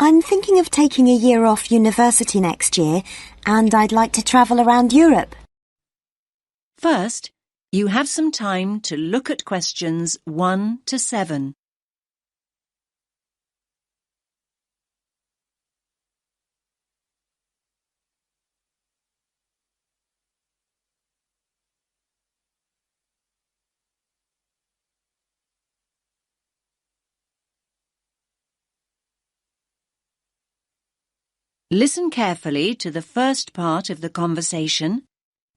I'm thinking of taking a year off university next year, and I'd like to travel around Europe. First, you have some time to look at questions 1 to 7. Listen carefully to the first part of the conversation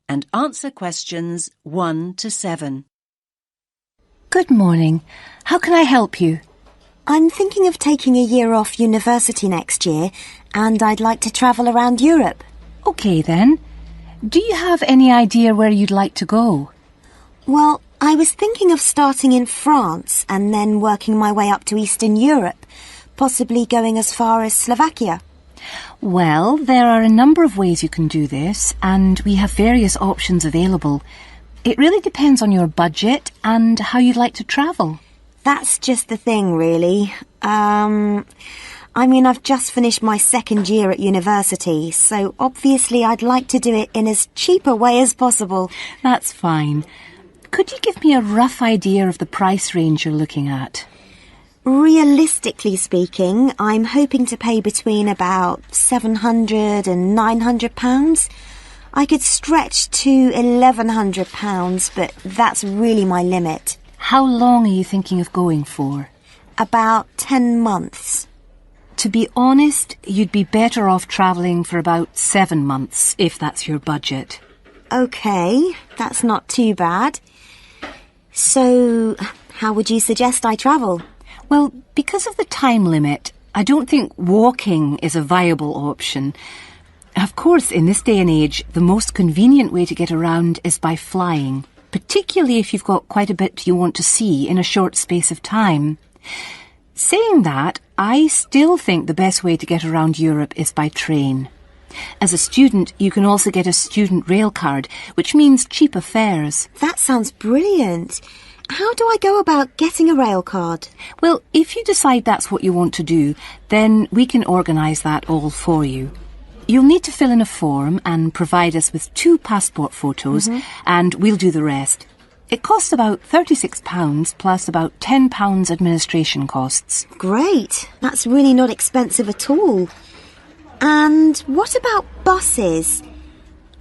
and answer questions 1 to 7. Good morning. How can I help you? I'm thinking of taking a year off university next year, and I'd like to travel around Europe. OK then. Do you have any idea where you'd like to go? Well, I was thinking of starting in France and then working my way up to Eastern Europe, possibly going as far as Slovakia. Well, there are a number of ways you can do this, and we have various options available. It really depends on your budget and how you'd like to travel. That's just the thing, really. I've just finished my second year at university, so obviously I'd like to do it in as cheap a way as possible. That's fine. Could you give me a rough idea of the price range you're looking at? Realistically speaking, I'm hoping to pay between about £700 and £900. I could stretch to £1,100, but that's really my limit. How long are you thinking of going for? About 10 months. To be honest, you'd be better off travelling for about 7 months, if that's your budget. OK, that's not too bad. So, how would you suggest I travel? Well, because of the time limit, I don't think walking is a viable option. Of course, in this day and age, the most convenient way to get around is by flying, particularly if you've got quite a bit you want to see in a short space of time. Saying that, I still think the best way to get around Europe is by train. As a student, you can also get a student rail card, which means cheaper fares. That sounds brilliant. How do I go about getting a rail card? Well, if you decide that's what you want to do, then we can organise that all for you. You'll need to fill in a form and provide us with 2 passport photos, and we'll do the rest. It costs about £36 plus about £10 administration costs. Great. That's really not expensive at all. And what about buses?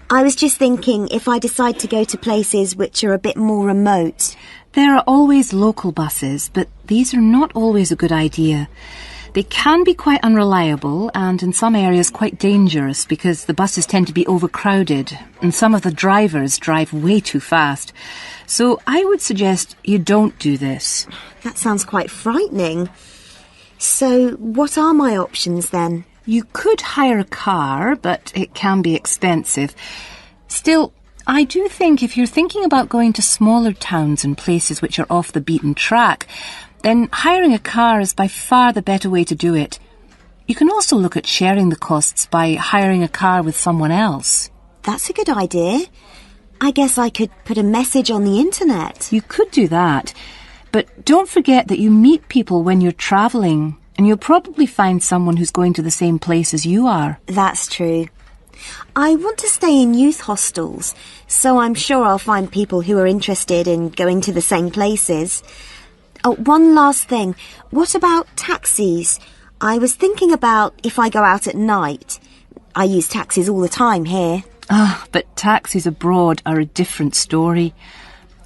I was just thinking if I decide to go to places which are a bit more remote. There are always local buses, but these are not always a good idea. They can be quite unreliable and in some areas quite dangerous because the buses tend to be overcrowded and some of the drivers drive way too fast. So I would suggest you don't do this. That sounds quite frightening. So what are my options then? You could hire a car, but it can be expensive. Still, I do think if you're thinking about going to smaller towns and places which are off the beaten track, then hiring a car is by far the better way to do it. You can also look at sharing the costs by hiring a car with someone else. That's a good idea. I guess I could put a message on the internet. You could do that, but don't forget that you meet people when you're travelling, and you'll probably find someone who's going to the same place as you are. That's true. I want to stay in youth hostels, so I'm sure I'll find people who are interested in going to the same places. Oh, one last thing. What about taxis? I was thinking about if I go out at night. I use taxis all the time here. But taxis abroad are a different story.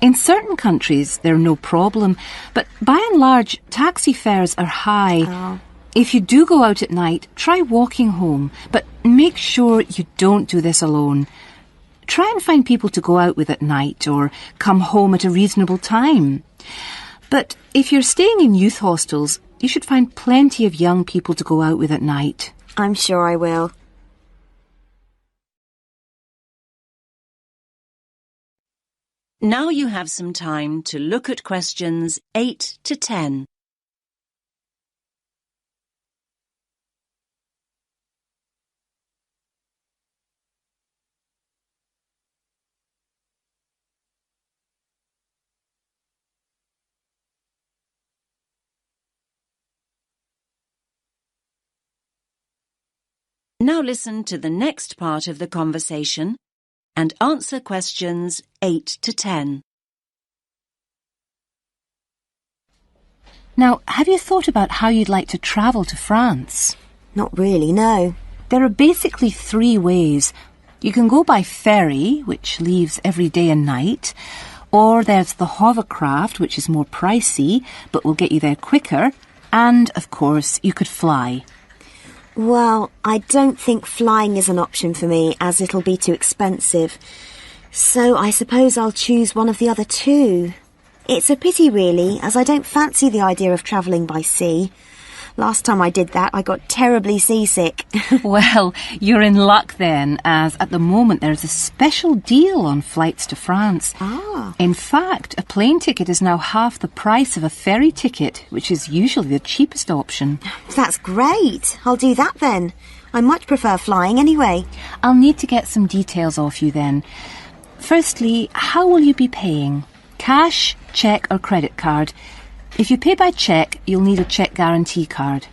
In certain countries, they're no problem, but by and large, taxi fares are high. Oh. If you do go out at night, try walking home, but make sure you don't do this alone. Try and find people to go out with at night or come home at a reasonable time. But if you're staying in youth hostels, you should find plenty of young people to go out with at night. I'm sure I will. Now you have some time to look at questions 8 to 10. Now listen to the next part of the conversation and answer questions 8 to 10. Now, have you thought about how you'd like to travel to France? Not really, no. There are basically 3 ways. You can go by ferry, which leaves every day and night, or there's the hovercraft, which is more pricey, but will get you there quicker, and, of course, you could fly. Well, I don't think flying is an option for me, as it'll be too expensive. So I suppose I'll choose one of the other 2. It's a pity, really, as I don't fancy the idea of travelling by sea. Last time I did that, I got terribly seasick. Well, you're in luck then, as at the moment there's a special deal on flights to France. Ah. In fact, a plane ticket is now half the price of a ferry ticket, which is usually the cheapest option. That's great. I'll do that then. I much prefer flying anyway. I'll need to get some details off you then. Firstly, how will you be paying? Cash, cheque or credit card? If you pay by cheque, you'll need a cheque guarantee card.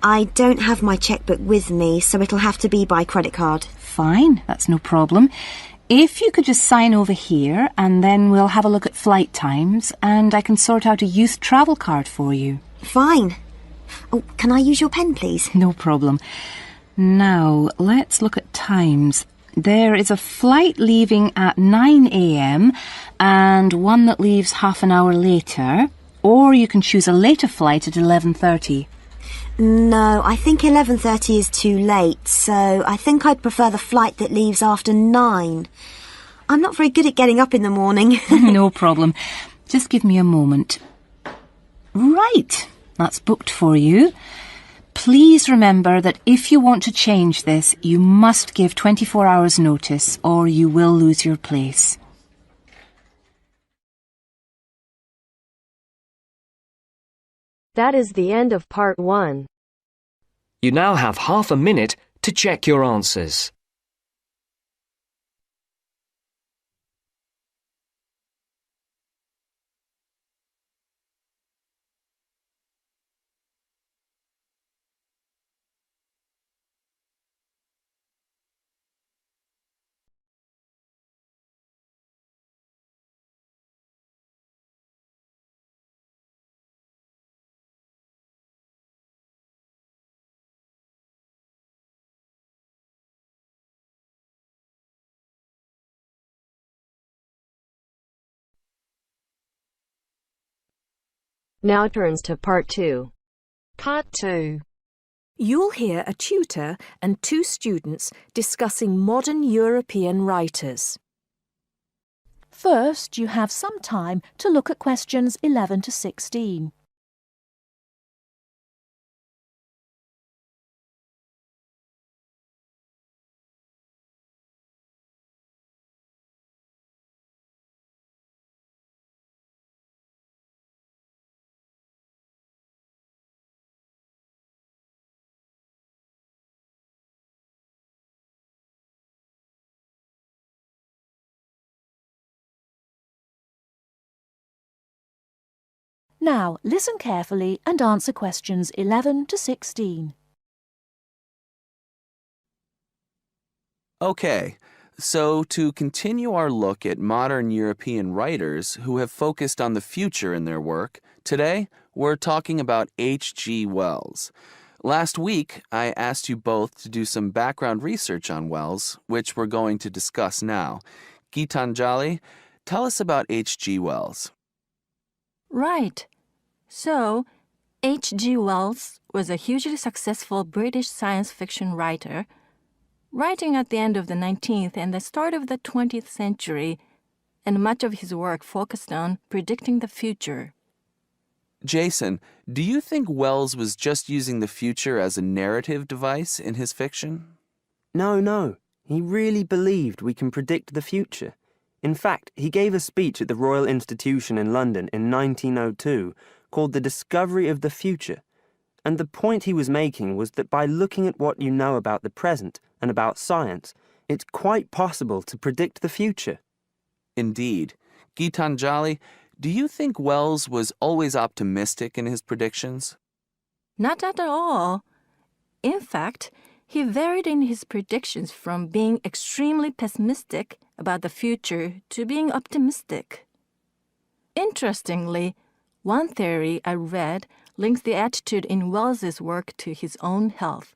I don't have my chequebook with me, so it'll have to be by credit card. Fine, that's no problem. If you could just sign over here, and then we'll have a look at flight times, and I can sort out a youth travel card for you. Fine. Oh, can I use your pen, please? No problem. Now, let's look at times. There is a flight leaving at 9 a.m. and one that leaves half an hour later. Or you can choose a later flight at 11:30. No, I think 11:30 is too late, so I think I'd prefer the flight that leaves after 9. I'm not very good at getting up in the morning. No problem. Just give me a moment. Right, that's booked for you. Please remember that if you want to change this, you must give 24 hours notice or you will lose your place. That is the end of part 1. You now have half a minute to check your answers. Now turns to part 2. Part 2. You'll hear a tutor and 2 students discussing modern European writers. First, you have some time to look at questions 11 to 16. Now, listen carefully and answer questions 11 to 16. Okay, so to continue our look at modern European writers who have focused on the future in their work, today we're talking about H.G. Wells. Last week, I asked you both to do some background research on Wells, which we're going to discuss now. Gitanjali, tell us about H.G. Wells. Right. So, H.G. Wells was a hugely successful British science fiction writer, writing at the end of the 19th and the start of the 20th century, and much of his work focused on predicting the future. Jason, do you think Wells was just using the future as a narrative device in his fiction? No. He really believed we can predict the future. In fact, he gave a speech at the Royal Institution in London in 1902 called The Discovery of the Future. And the point he was making was that by looking at what you know about the present and about science, it's quite possible to predict the future. Indeed. Gitanjali, do you think Wells was always optimistic in his predictions? Not at all. In fact, he varied in his predictions from being extremely pessimistic about the future to being optimistic. Interestingly, one theory I read links the attitude in Wells's work to his own health.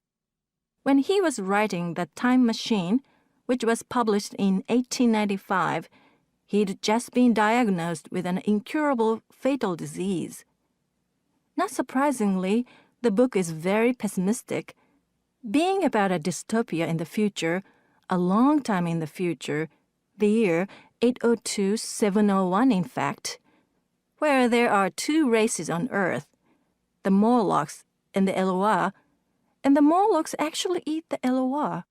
When he was writing The Time Machine, which was published in 1895, he'd just been diagnosed with an incurable fatal disease. Not surprisingly, the book is very pessimistic, being about a dystopia in the future, a long time in the future, the year 802-701 in fact, where there are two races on Earth, the Morlocks and the Eloi, and the Morlocks actually eat the Eloi.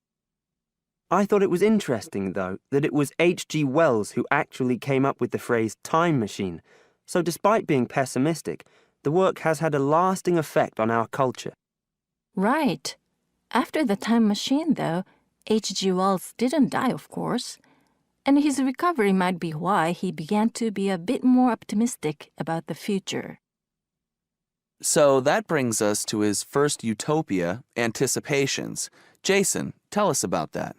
I thought it was interesting, though, that it was H.G. Wells who actually came up with the phrase time machine. So despite being pessimistic, the work has had a lasting effect on our culture. Right. After The Time Machine, though, H.G. Wells didn't die, of course, and his recovery might be why he began to be a bit more optimistic about the future. So that brings us to his first utopia, Anticipations. Jason, tell us about that.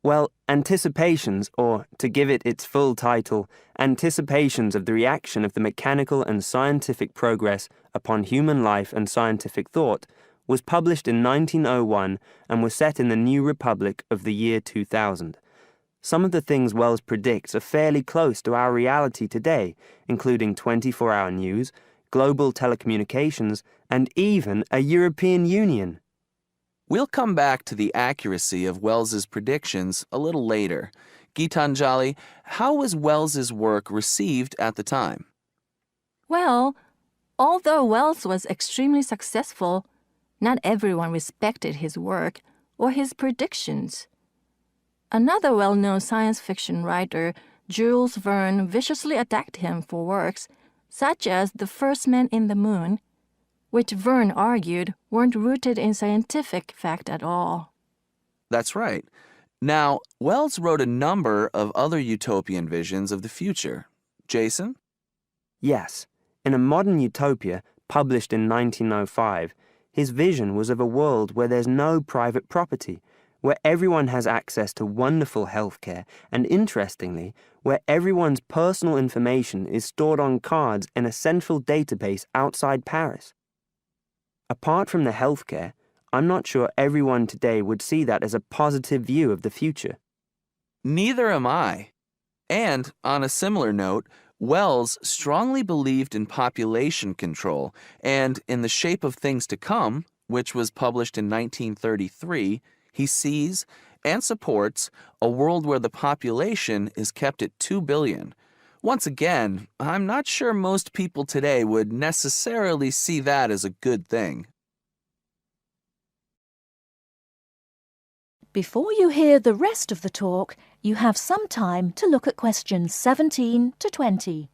Well, Anticipations, or to give it its full title, Anticipations of the Reaction of the Mechanical and Scientific Progress upon Human Life and Scientific Thought, was published in 1901 and was set in the New Republic of the year 2000. Some of the things Wells predicts are fairly close to our reality today, including 24-hour news, global telecommunications, and even a European Union. We'll come back to the accuracy of Wells's predictions a little later. Gitanjali, how was Wells's work received at the time? Well, although Wells was extremely successful, not everyone respected his work or his predictions. Another well-known science fiction writer, Jules Verne, viciously attacked him for works such as The First Man in the Moon, which Verne argued weren't rooted in scientific fact at all. That's right. Now, Wells wrote a number of other utopian visions of the future. Jason? Yes, in A Modern Utopia, published in 1905, his vision was of a world where there's no private property, where everyone has access to wonderful healthcare, and interestingly, where everyone's personal information is stored on cards in a central database outside Paris. Apart from the healthcare, I'm not sure everyone today would see that as a positive view of the future. Neither am I. And, on a similar note, Wells strongly believed in population control and in The Shape of Things to Come, which was published in 1933, he sees and supports a world where the population is kept at 2 billion. Once again, I'm not sure most people today would necessarily see that as a good thing. Before you hear the rest of the talk, you have some time to look at questions 17 to 20.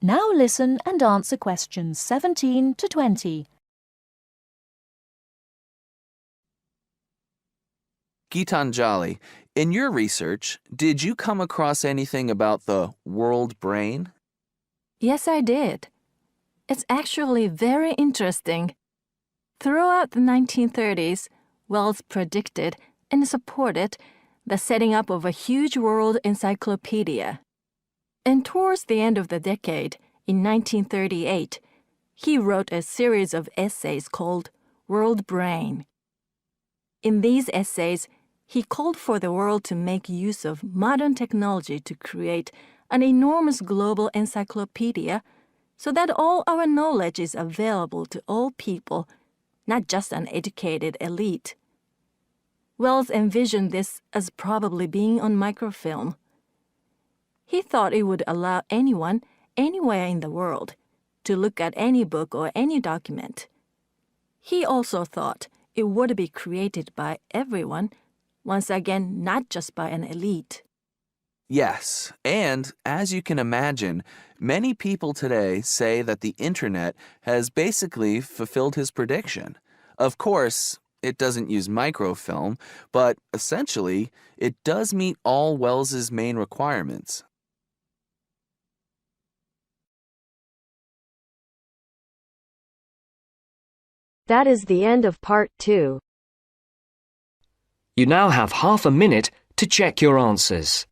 Now listen and answer questions 17 to 20. Gitanjali, in your research, did you come across anything about the world brain? Yes, I did. It's actually very interesting. Throughout the 1930s, Wells predicted and supported the setting up of a huge world encyclopedia. And towards the end of the decade, in 1938, he wrote a series of essays called World Brain. In these essays, he called for the world to make use of modern technology to create an enormous global encyclopedia so that all our knowledge is available to all people, not just an educated elite. Wells envisioned this as probably being on microfilm. He thought it would allow anyone, anywhere in the world, to look at any book or any document. He also thought it would be created by everyone, once again not just by an elite. Yes, and as you can imagine, many people today say that the internet has basically fulfilled his prediction. Of course, it doesn't use microfilm, but essentially, it does meet all Wells's main requirements. That is the end of part 2. You now have half a minute to check your answers.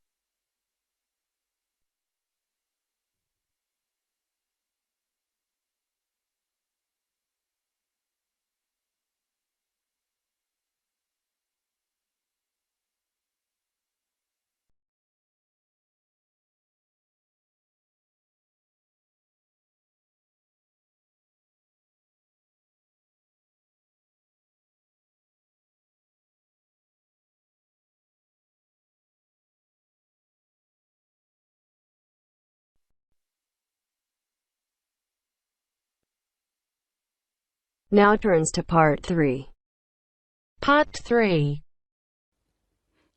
Now turns to part 3. Part 3.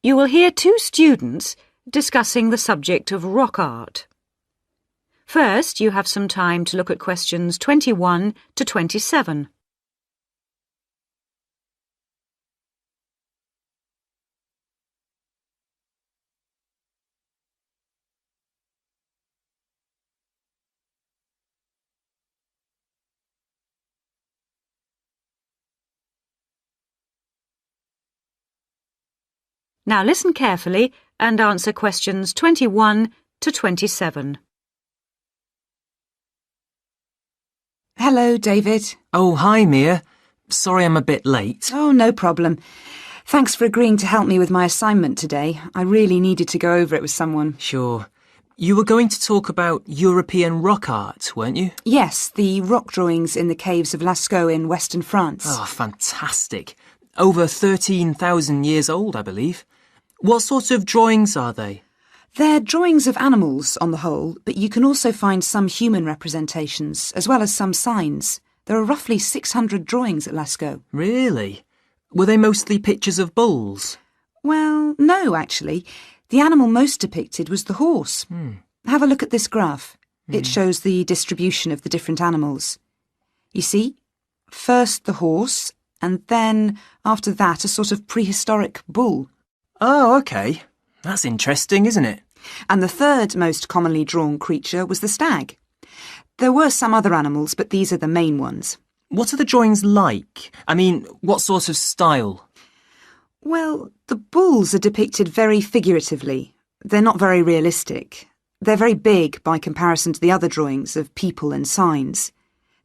You will hear two students discussing the subject of rock art. First, you have some time to look at questions 21 to 27. Now listen carefully and answer questions 21 to 27. Hello, David. Oh, hi, Mia. Sorry I'm a bit late. Oh, no problem. Thanks for agreeing to help me with my assignment today. I really needed to go over it with someone. Sure. You were going to talk about European rock art, weren't you? Yes, the rock drawings in the caves of Lascaux in western France. Oh, fantastic. Over 13,000 years old, I believe. What sort of drawings are they? They're drawings of animals on the whole, but you can also find some human representations, as well as some signs. There are roughly 600 drawings at Lascaux. Really? Were they mostly pictures of bulls? Well, no, actually. The animal most depicted was the horse. Have a look at this graph. It shows the distribution of the different animals. You see, first the horse, and then, after that, a sort of prehistoric bull. Oh, OK. That's interesting, isn't it? And the third most commonly drawn creature was the stag. There were some other animals, but these are the main ones. What are the drawings like? I mean, what sort of style? Well, the bulls are depicted very figuratively. They're not very realistic. They're very big by comparison to the other drawings of people and signs.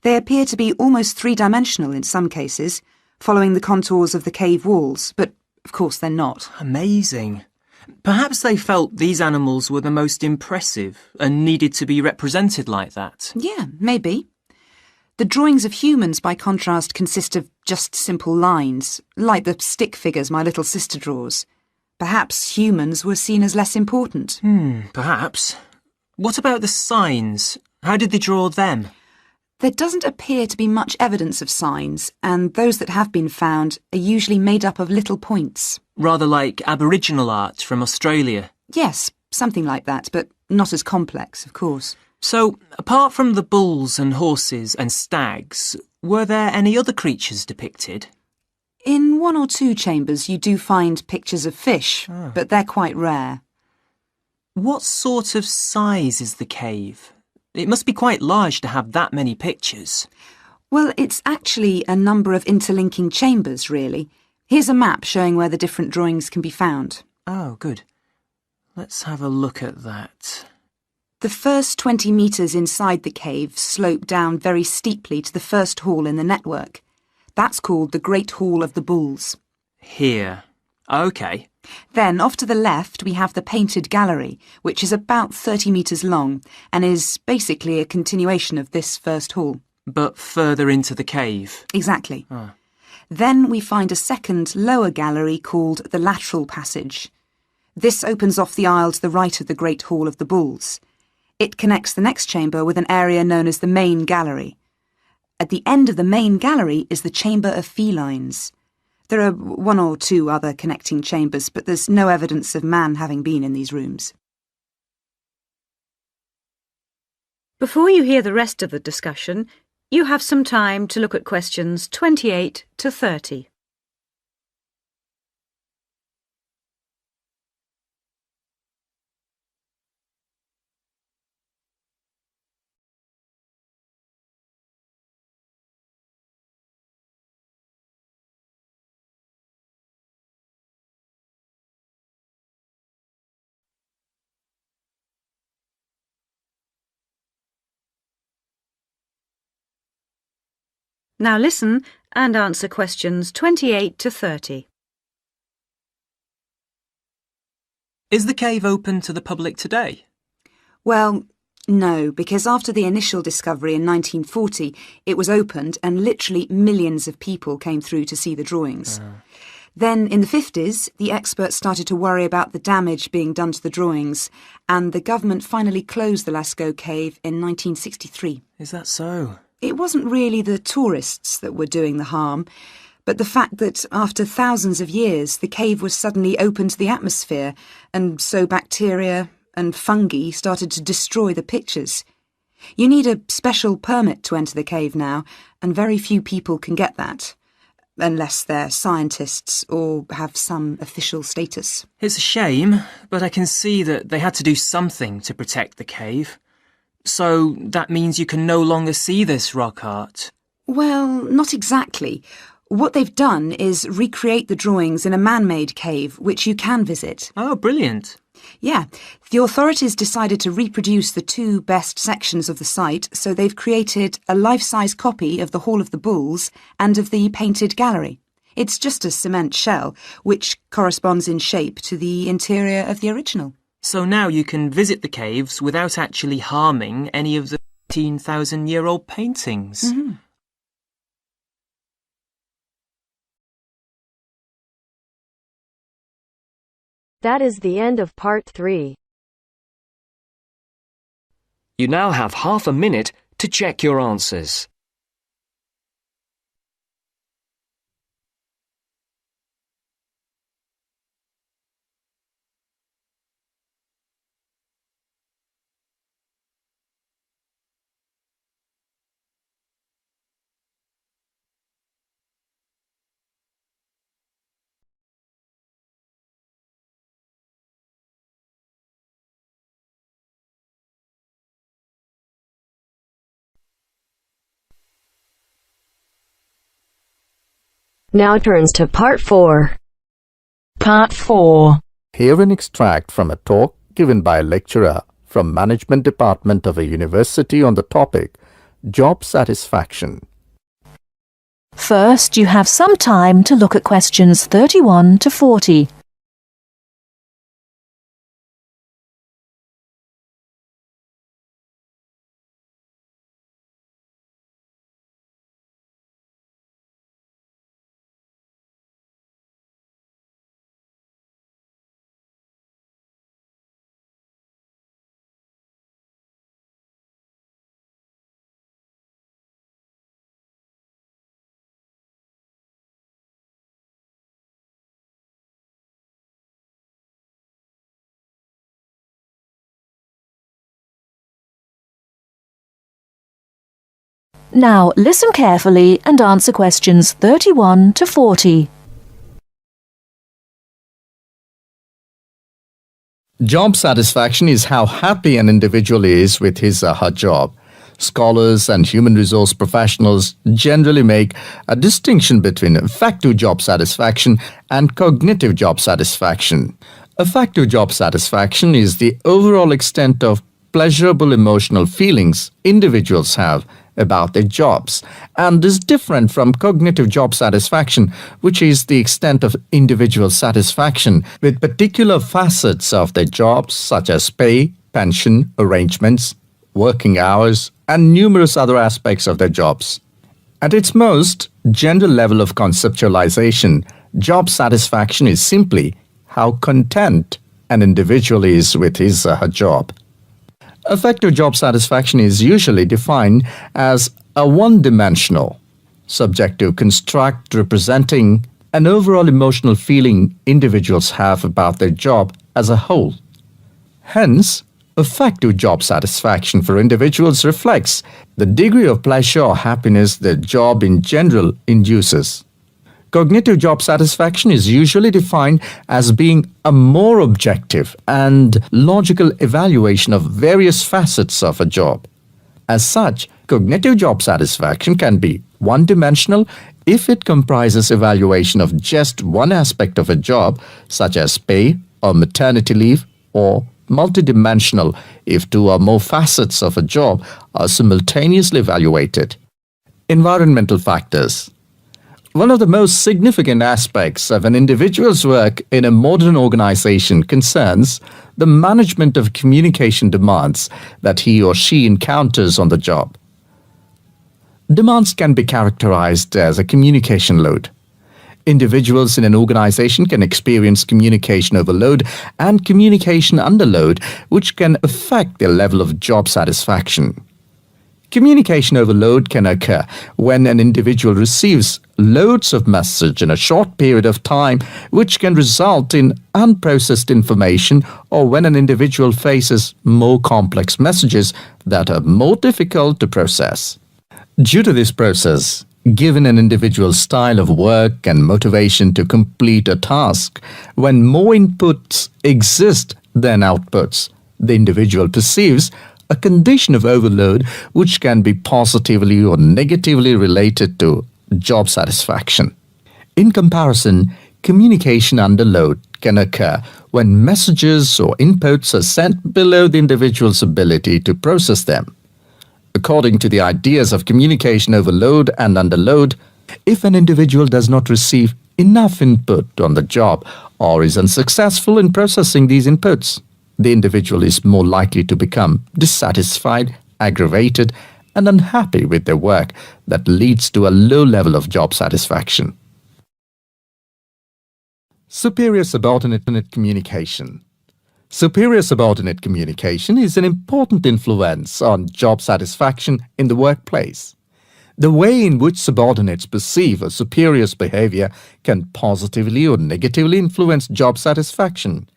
They appear to be almost three-dimensional in some cases, following the contours of the cave walls, but of course they're not. Amazing. Perhaps they felt these animals were the most impressive and needed to be represented like that. Yeah, maybe. The drawings of humans, by contrast, consist of just simple lines, like the stick figures my little sister draws. Perhaps humans were seen as less important. Perhaps. What about the signs? How did they draw them? There doesn't appear to be much evidence of signs, and those that have been found are usually made up of little points. Rather like Aboriginal art from Australia. Yes, something like that, but not as complex, of course. So, apart from the bulls and horses and stags, were there any other creatures depicted? In one or two chambers you do find pictures of fish, but they're quite rare. What sort of size is the cave? It must be quite large to have that many pictures. Well, it's actually a number of interlinking chambers, really. Here's a map showing where the different drawings can be found. Oh, good. Let's have a look at that. The first 20 metres inside the cave slope down very steeply to the first hall in the network. That's called the Great Hall of the Bulls. Here. OK. Then, off to the left, we have the Painted Gallery, which is about 30 metres long and is basically a continuation of this first hall. But further into the cave. Exactly. Then we find a second, lower gallery called the Lateral Passage. This opens off the aisle to the right of the Great Hall of the Bulls. It connects the next chamber with an area known as the Main Gallery. At the end of the Main Gallery is the Chamber of Felines. There are one or two other connecting chambers, but there's no evidence of man having been in these rooms. Before you hear the rest of the discussion, you have some time to look at questions 28 to 30. Now listen and answer questions 28 to 30. Is the cave open to the public today? Well, no, because after the initial discovery in 1940, it was opened and literally millions of people came through to see the drawings. Then, in the 50s, the experts started to worry about the damage being done to the drawings, and the government finally closed the Lascaux cave in 1963. Is that so? It wasn't really the tourists that were doing the harm, but the fact that after thousands of years the cave was suddenly open to the atmosphere, and so bacteria and fungi started to destroy the pictures. You need a special permit to enter the cave now, and very few people can get that, unless they're scientists or have some official status. It's a shame, but I can see that they had to do something to protect the cave. So that means you can no longer see this rock art? Well, not exactly. What they've done is recreate the drawings in a man-made cave, which you can visit. Oh, brilliant. Yeah, the authorities decided to reproduce the two best sections of the site, so they've created a life-size copy of the Hall of the Bulls and of the painted gallery. It's just a cement shell, which corresponds in shape to the interior of the original. So now you can visit the caves without actually harming any of the 15,000-year-old paintings. Mm-hmm. That is the end of part 3. You now have half a minute to check your answers. Now turns to part 4. Part 4. Hear an extract from a talk given by a lecturer from Management Department of a university on the topic Job Satisfaction. First, you have some time to look at questions 31 to 40. Now listen carefully and answer questions 31 to 40. Job satisfaction is how happy an individual is with his or her job. Scholars and human resource professionals generally make a distinction between affective job satisfaction and cognitive job satisfaction. Affective job satisfaction is the overall extent of pleasurable emotional feelings individuals have about their jobs, and is different from cognitive job satisfaction, which is the extent of individual satisfaction with particular facets of their jobs, such as pay, pension, arrangements, working hours, and numerous other aspects of their jobs. At its most general level of conceptualization, job satisfaction is simply how content an individual is with his or her job. Affective job satisfaction is usually defined as a one-dimensional, subjective construct representing an overall emotional feeling individuals have about their job as a whole. Hence, Effective job satisfaction for individuals reflects the degree of pleasure or happiness the job in general induces. Cognitive job satisfaction is usually defined as being a more objective and logical evaluation of various facets of a job. As such, cognitive job satisfaction can be one-dimensional if it comprises evaluation of just one aspect of a job, such as pay or maternity leave, or multidimensional if two or more facets of a job are simultaneously evaluated. Environmental factors. One of the most significant aspects of an individual's work in a modern organization concerns the management of communication demands that he or she encounters on the job. Demands can be characterized as a communication load. Individuals in an organization can experience communication overload and communication underload, which can affect their level of job satisfaction. Communication overload can occur when an individual receives loads of message in a short period of time, which can result in unprocessed information, or when an individual faces more complex messages that are more difficult to process. Due to this process, given an individual's style of work and motivation to complete a task, when more inputs exist than outputs, the individual perceives a condition of overload which can be positively or negatively related to job satisfaction. In comparison, communication underload can occur when messages or inputs are sent below the individual's ability to process them. According to the ideas of communication overload and underload, if an individual does not receive enough input on the job or is unsuccessful in processing these inputs, the individual is more likely to become dissatisfied, aggravated, and unhappy with their work that leads to a low level of job satisfaction. Superior subordinate communication. Superior subordinate communication is an important influence on job satisfaction in the workplace. The way in which subordinates perceive a superior's behavior can positively or negatively influence job satisfaction.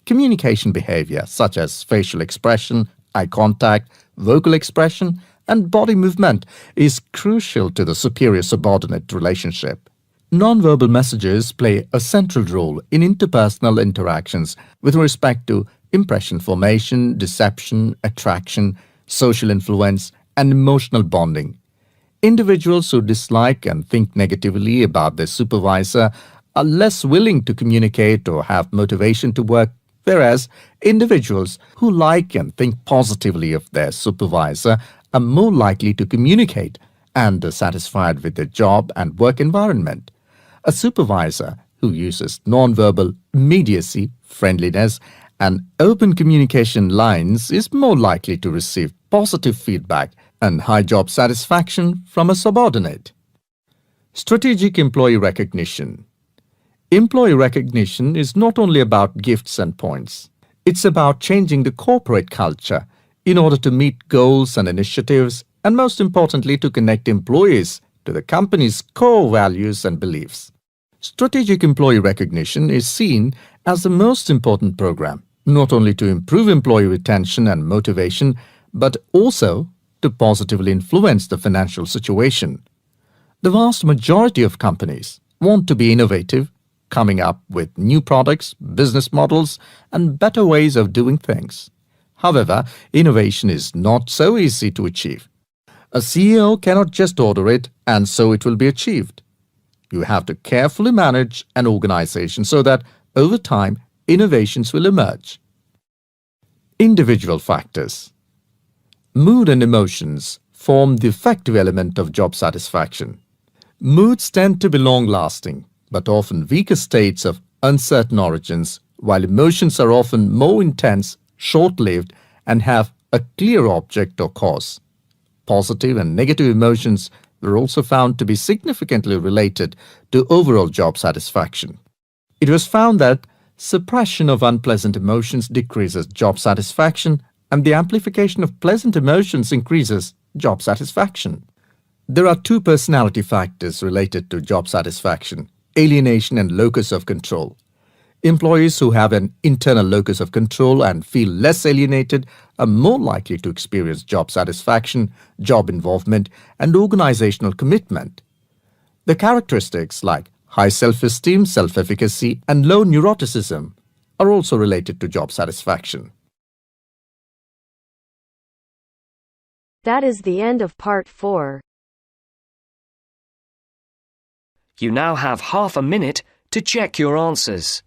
Communication behavior, such as facial expression, eye contact, vocal expression, and body movement, is crucial to the superior-subordinate relationship. Nonverbal messages play a central role in interpersonal interactions with respect to impression formation, deception, attraction, social influence, and emotional bonding. Individuals who dislike and think negatively about their supervisor are less willing to communicate or have motivation to work, whereas individuals who like and think positively of their supervisor are more likely to communicate and are satisfied with their job and work environment. A supervisor who uses nonverbal immediacy, friendliness, and open communication lines is more likely to receive positive feedback and high job satisfaction from a subordinate. Strategic employee recognition. Employee recognition is not only about gifts and points. It's about changing the corporate culture in order to meet goals and initiatives, and most importantly, to connect employees to the company's core values and beliefs. Strategic employee recognition is seen as the most important program, not only to improve employee retention and motivation, but also to positively influence the financial situation. The vast majority of companies want to be innovative, coming up with new products, business models, and better ways of doing things. However, innovation is not so easy to achieve. A CEO cannot just order it and so it will be achieved. You have to carefully manage an organization so that, over time, innovations will emerge. Individual factors. Mood and emotions form the effective element of job satisfaction. Moods tend to be long-lasting, but often weaker states of uncertain origins, while emotions are often more intense, short-lived, and have a clear object or cause. Positive and negative emotions were also found to be significantly related to overall job satisfaction. It was found that suppression of unpleasant emotions decreases job satisfaction, and the amplification of pleasant emotions increases job satisfaction. There are two personality factors related to job satisfaction: alienation and locus of control. Employees who have an internal locus of control and feel less alienated are more likely to experience job satisfaction, job involvement, and organizational commitment. The characteristics like high self-esteem, self-efficacy, and low neuroticism are also related to job satisfaction. That is the end of part 4. You now have half a minute to check your answers.